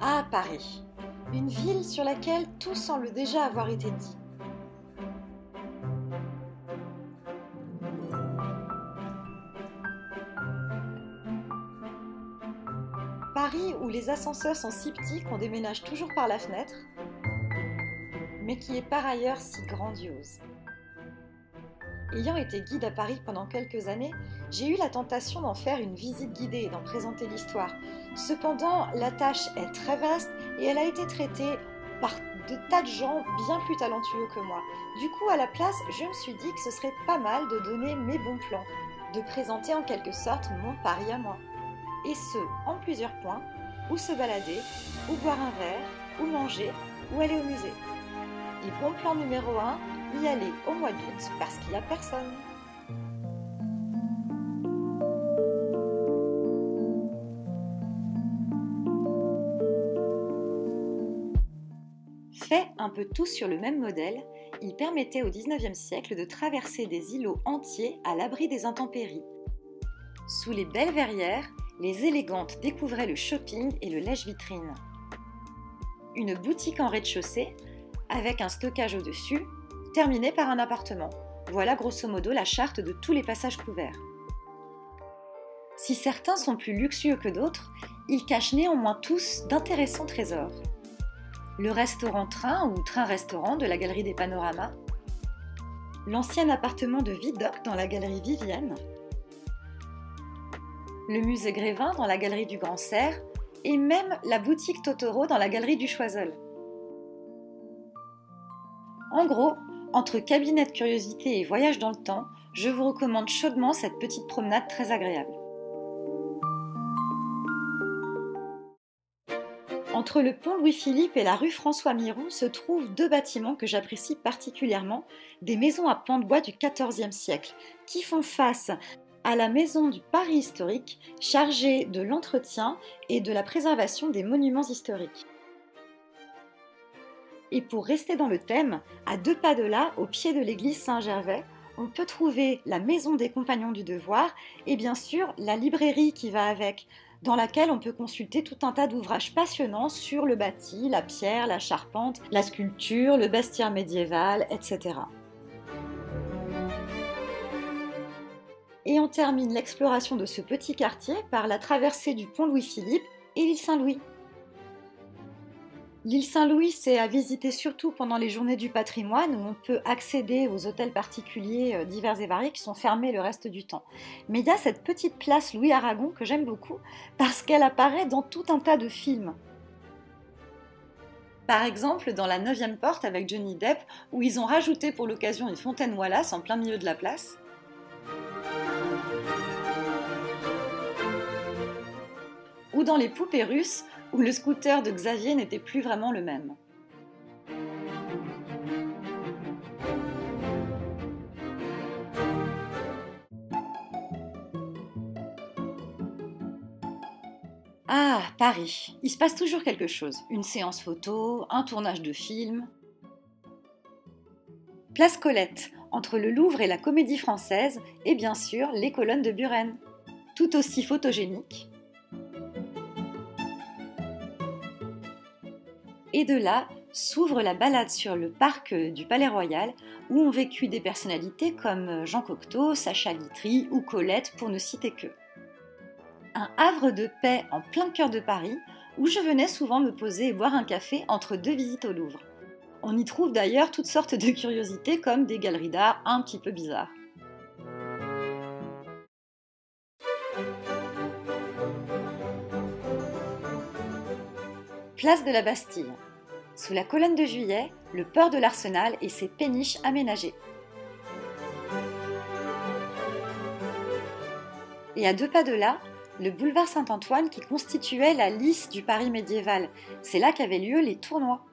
Ah, Paris, une ville sur laquelle tout semble déjà avoir été dit. Paris où les ascenseurs sont si petits qu'on déménage toujours par la fenêtre, mais qui est par ailleurs si grandiose. Ayant été guide à Paris pendant quelques années, j'ai eu la tentation d'en faire une visite guidée et d'en présenter l'histoire. Cependant, la tâche est très vaste et elle a été traitée par de tas de gens bien plus talentueux que moi. Du coup, à la place, je me suis dit que ce serait pas mal de donner mes bons plans, de présenter en quelque sorte mon Paris à moi. Et ce, en plusieurs points, où se balader, où boire un verre, où manger, où aller au musée. Et bon plan numéro 1, y aller au mois d'août parce qu'il n'y a personne. Fait un peu tous sur le même modèle, il permettait au XIXe siècle de traverser des îlots entiers à l'abri des intempéries. Sous les belles verrières, les élégantes découvraient le shopping et le lèche-vitrine. Une boutique en rez-de-chaussée, avec un stockage au-dessus, terminée par un appartement. Voilà grosso modo la charte de tous les passages couverts. Si certains sont plus luxueux que d'autres, ils cachent néanmoins tous d'intéressants trésors. Le restaurant-train ou train-restaurant de la galerie des Panoramas, l'ancien appartement de Vidocq dans la galerie Vivienne, le musée Grévin dans la galerie du Grand Cerf et même la boutique Totoro dans la galerie du Choiseul. En gros, entre cabinet de curiosité et voyage dans le temps, je vous recommande chaudement cette petite promenade très agréable. Entre le pont Louis-Philippe et la rue François-Miron se trouvent deux bâtiments que j'apprécie particulièrement, des maisons à pans de bois du XIVe siècle, qui font face à la maison du Paris historique, chargée de l'entretien et de la préservation des monuments historiques. Et pour rester dans le thème, à 2 pas de là, au pied de l'église Saint-Gervais, on peut trouver la maison des Compagnons du Devoir et bien sûr la librairie qui va avec, dans laquelle on peut consulter tout un tas d'ouvrages passionnants sur le bâti, la pierre, la charpente, la sculpture, le bestiaire médiéval, etc. Et on termine l'exploration de ce petit quartier par la traversée du pont Louis-Philippe et l'île Saint-Louis. L'île Saint-Louis, c'est à visiter surtout pendant les journées du patrimoine où on peut accéder aux hôtels particuliers divers et variés qui sont fermés le reste du temps. Mais il y a cette petite place Louis Aragon que j'aime beaucoup parce qu'elle apparaît dans tout un tas de films. Par exemple, dans La 9e porte avec Johnny Depp où ils ont rajouté pour l'occasion une fontaine Wallace en plein milieu de la place. Ou dans Les Poupées russes, où le scooter de Xavier n'était plus vraiment le même. Ah, Paris, il se passe toujours quelque chose. Une séance photo, un tournage de film. Place Colette, entre le Louvre et la Comédie Française, et bien sûr les colonnes de Buren. Tout aussi photogéniques. Et de là s'ouvre la balade sur le parc du Palais Royal où ont vécu des personnalités comme Jean Cocteau, Sacha Guitry ou Colette pour ne citer que. Un havre de paix en plein cœur de Paris où je venais souvent me poser et boire un café entre 2 visites au Louvre. On y trouve d'ailleurs toutes sortes de curiosités comme des galeries d'art un petit peu bizarres. Place de la Bastille. Sous la colonne de Juillet, le port de l'Arsenal et ses péniches aménagées. Et à 2 pas de là, le boulevard Saint-Antoine qui constituait la lice du Paris médiéval. C'est là qu'avaient lieu les tournois.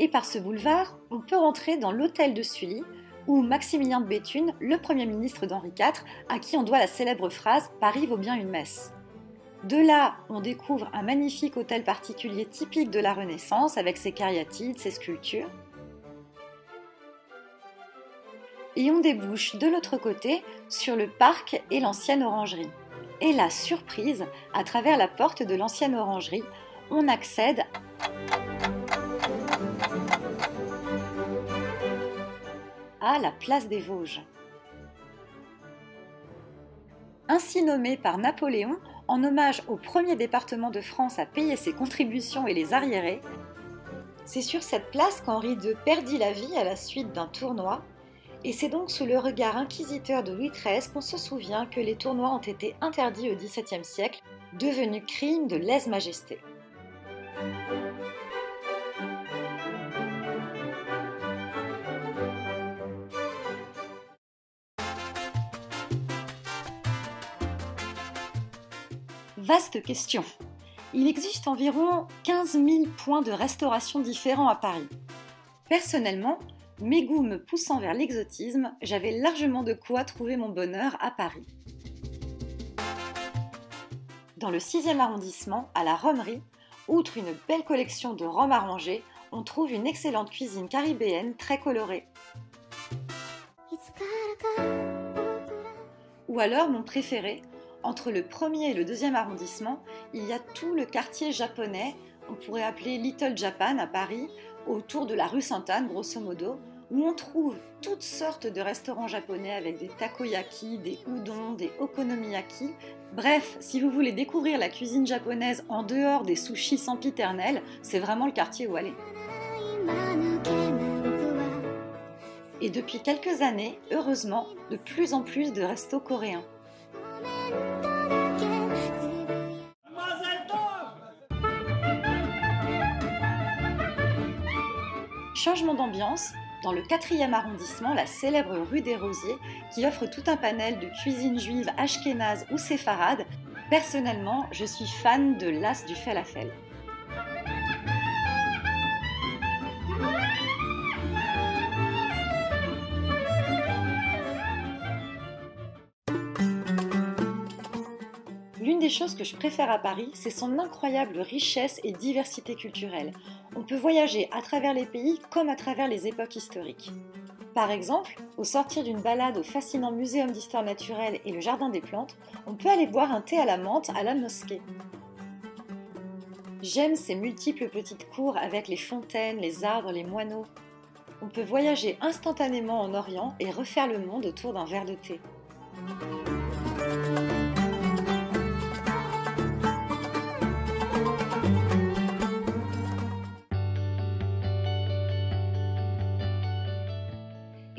Et par ce boulevard, on peut rentrer dans l'hôtel de Sully, où Maximilien de Béthune, le Premier ministre d'Henri IV, à qui on doit la célèbre phrase « Paris vaut bien une messe ». De là, on découvre un magnifique hôtel particulier typique de la Renaissance avec ses cariatides, ses sculptures. Et on débouche de l'autre côté sur le parc et l'ancienne orangerie. Et là, surprise, à travers la porte de l'ancienne orangerie, on accède à la place des Vosges. Ainsi nommé par Napoléon en hommage au premier département de France à payer ses contributions et les arriérés, c'est sur cette place qu'Henri II perdit la vie à la suite d'un tournoi, et c'est donc sous le regard inquisiteur de Louis XIII qu'on se souvient que les tournois ont été interdits au XVIIe siècle, devenus crimes de lèse-majesté. Vaste question. Il existe environ 15 000 points de restauration différents à Paris. Personnellement, mes goûts me poussant vers l'exotisme, j'avais largement de quoi trouver mon bonheur à Paris. Dans le 6e arrondissement, à la Romerie, outre une belle collection de rhums arrangés, on trouve une excellente cuisine caribéenne très colorée. Ou alors mon préféré, entre le 1er et le 2e arrondissement, il y a tout le quartier japonais, on pourrait appeler Little Japan à Paris, autour de la rue Sainte-Anne, grosso modo, où on trouve toutes sortes de restaurants japonais avec des takoyaki, des udon, des okonomiyaki. Bref, si vous voulez découvrir la cuisine japonaise en dehors des sushis sempiternels, c'est vraiment le quartier où aller. Et depuis quelques années, heureusement, de plus en plus de restos coréens. Changement d'ambiance, dans le 4e arrondissement, la célèbre rue des Rosiers, qui offre tout un panel de cuisine juive ashkénaze ou séfarade. Personnellement, je suis fan de l'as du falafel. L'une des choses que je préfère à Paris, c'est son incroyable richesse et diversité culturelle. On peut voyager à travers les pays comme à travers les époques historiques. Par exemple, au sortir d'une balade au fascinant Muséum d'histoire naturelle et le Jardin des plantes, on peut aller boire un thé à la menthe à la mosquée. J'aime ces multiples petites cours avec les fontaines, les arbres, les moineaux. On peut voyager instantanément en Orient et refaire le monde autour d'un verre de thé.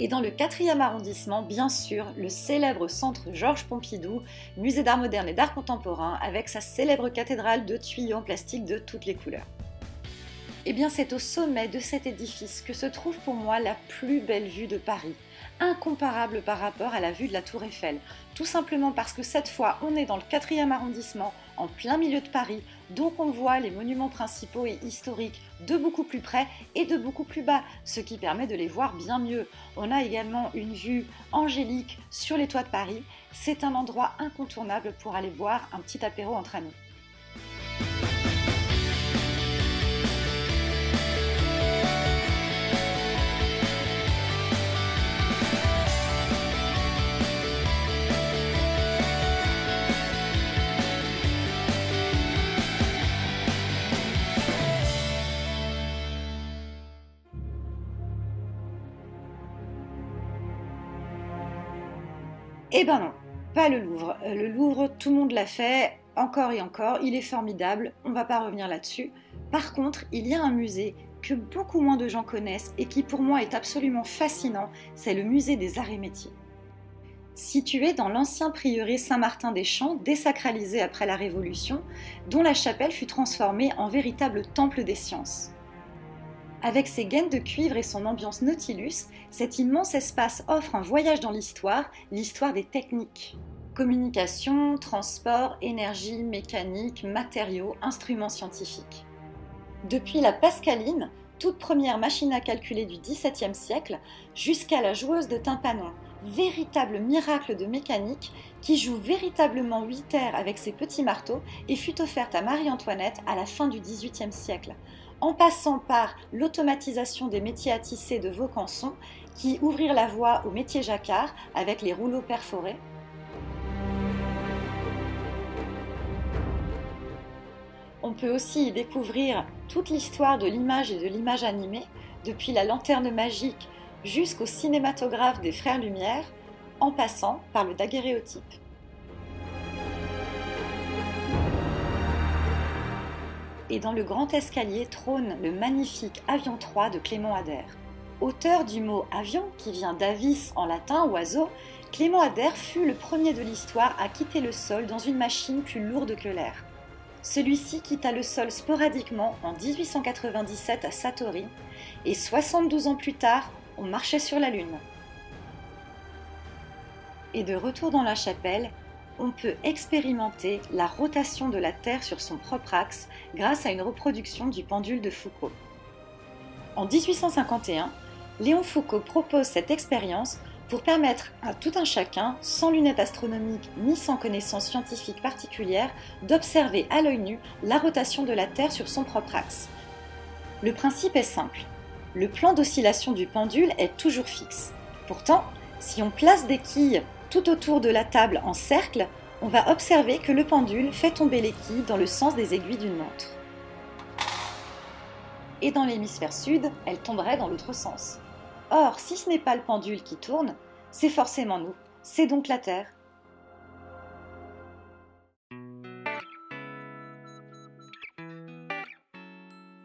Et dans le 4e arrondissement, bien sûr, le célèbre centre Georges Pompidou, musée d'art moderne et d'art contemporain, avec sa célèbre cathédrale de tuyaux en plastique de toutes les couleurs. Et bien c'est au sommet de cet édifice que se trouve pour moi la plus belle vue de Paris, incomparable par rapport à la vue de la Tour Eiffel, tout simplement parce que cette fois on est dans le 4e arrondissement, en plein milieu de Paris, donc on voit les monuments principaux et historiques de beaucoup plus près et de beaucoup plus bas, ce qui permet de les voir bien mieux. On a également une vue angélique sur les toits de Paris, c'est un endroit incontournable pour aller boire un petit apéro entre amis. Eh ben non, pas le Louvre. Le Louvre, tout le monde l'a fait, encore et encore, il est formidable, on va pas revenir là-dessus. Par contre, il y a un musée que beaucoup moins de gens connaissent et qui pour moi est absolument fascinant, c'est le musée des Arts et Métiers. Situé dans l'ancien prieuré Saint-Martin-des-Champs, désacralisé après la Révolution, dont la chapelle fut transformée en véritable temple des sciences. Avec ses gaines de cuivre et son ambiance Nautilus, cet immense espace offre un voyage dans l'histoire des techniques. Communication, transport, énergie, mécanique, matériaux, instruments scientifiques. Depuis la Pascaline, toute première machine à calculer du XVIIe siècle, jusqu'à la joueuse de tympanon, véritable miracle de mécanique qui joue véritablement 8 airs avec ses petits marteaux et fut offerte à Marie-Antoinette à la fin du XVIIIe siècle, en passant par l'automatisation des métiers à tisser de Vaucanson qui ouvrirent la voie aux métiers jacquard avec les rouleaux perforés, On peut aussi y découvrir toute l'histoire de l'image et de l'image animée, depuis la lanterne magique jusqu'au cinématographe des Frères Lumière, en passant par le daguerréotype. Et dans le grand escalier trône le magnifique Avion 3 de Clément Ader. Auteur du mot avion, qui vient d'avis en latin, oiseau, Clément Ader fut le premier de l'histoire à quitter le sol dans une machine plus lourde que l'air. Celui-ci quitta le sol sporadiquement en 1897 à Satory, et 72 ans plus tard, on marchait sur la Lune. Et de retour dans la chapelle, on peut expérimenter la rotation de la Terre sur son propre axe grâce à une reproduction du pendule de Foucault. En 1851, Léon Foucault propose cette expérience pour permettre à tout un chacun, sans lunettes astronomiques ni sans connaissances scientifiques particulières, d'observer à l'œil nu la rotation de la Terre sur son propre axe. Le principe est simple. Le plan d'oscillation du pendule est toujours fixe. Pourtant, si on place des quilles tout autour de la table en cercle, on va observer que le pendule fait tomber les quilles dans le sens des aiguilles d'une montre. Et dans l'hémisphère sud, elles tomberaient dans l'autre sens. Or, si ce n'est pas le pendule qui tourne, c'est forcément nous, c'est donc la Terre.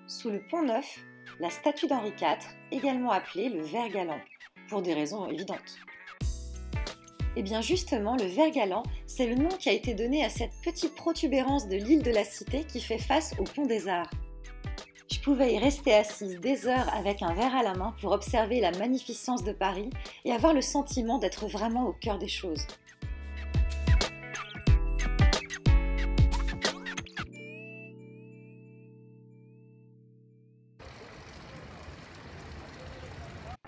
Sous le pont Neuf, la statue d'Henri IV, également appelée le ver galant, pour des raisons évidentes. Et bien justement, le ver galant, c'est le nom qui a été donné à cette petite protubérance de l'île de la Cité qui fait face au pont des Arts. Je pouvais y rester assise des heures avec un verre à la main pour observer la magnificence de Paris et avoir le sentiment d'être vraiment au cœur des choses.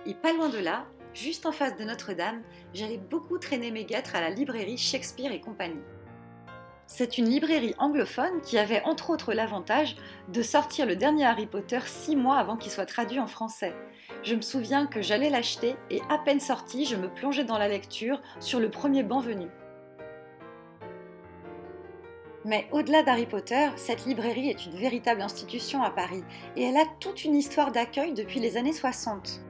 Et pas loin de là, juste en face de Notre-Dame, j'allais beaucoup traîner mes guêtres à la librairie Shakespeare et compagnie. C'est une librairie anglophone qui avait entre autres l'avantage de sortir le dernier Harry Potter 6 mois avant qu'il soit traduit en français. Je me souviens que j'allais l'acheter et à peine sorti, je me plongeais dans la lecture sur le premier banc venu. Mais au-delà d'Harry Potter, cette librairie est une véritable institution à Paris et elle a toute une histoire d'accueil depuis les années 60.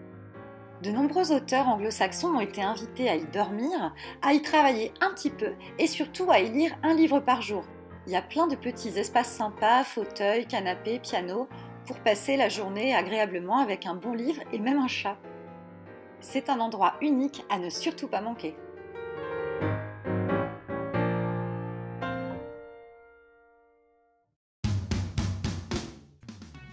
De nombreux auteurs anglo-saxons ont été invités à y dormir, à y travailler un petit peu et surtout à y lire un livre par jour. Il y a plein de petits espaces sympas, fauteuils, canapés, pianos, pour passer la journée agréablement avec un bon livre et même un chat. C'est un endroit unique à ne surtout pas manquer.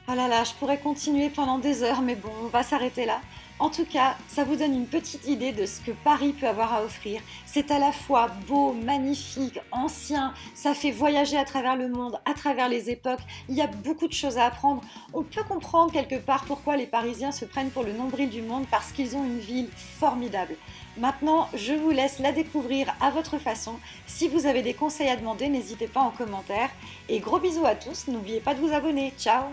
Oh là là, je pourrais continuer pendant des heures, mais bon, on va s'arrêter là. En tout cas, ça vous donne une petite idée de ce que Paris peut avoir à offrir. C'est à la fois beau, magnifique, ancien, ça fait voyager à travers le monde, à travers les époques. Il y a beaucoup de choses à apprendre. On peut comprendre quelque part pourquoi les Parisiens se prennent pour le nombril du monde, parce qu'ils ont une ville formidable. Maintenant, je vous laisse la découvrir à votre façon. Si vous avez des conseils à demander, n'hésitez pas en commentaire. Et gros bisous à tous, n'oubliez pas de vous abonner. Ciao!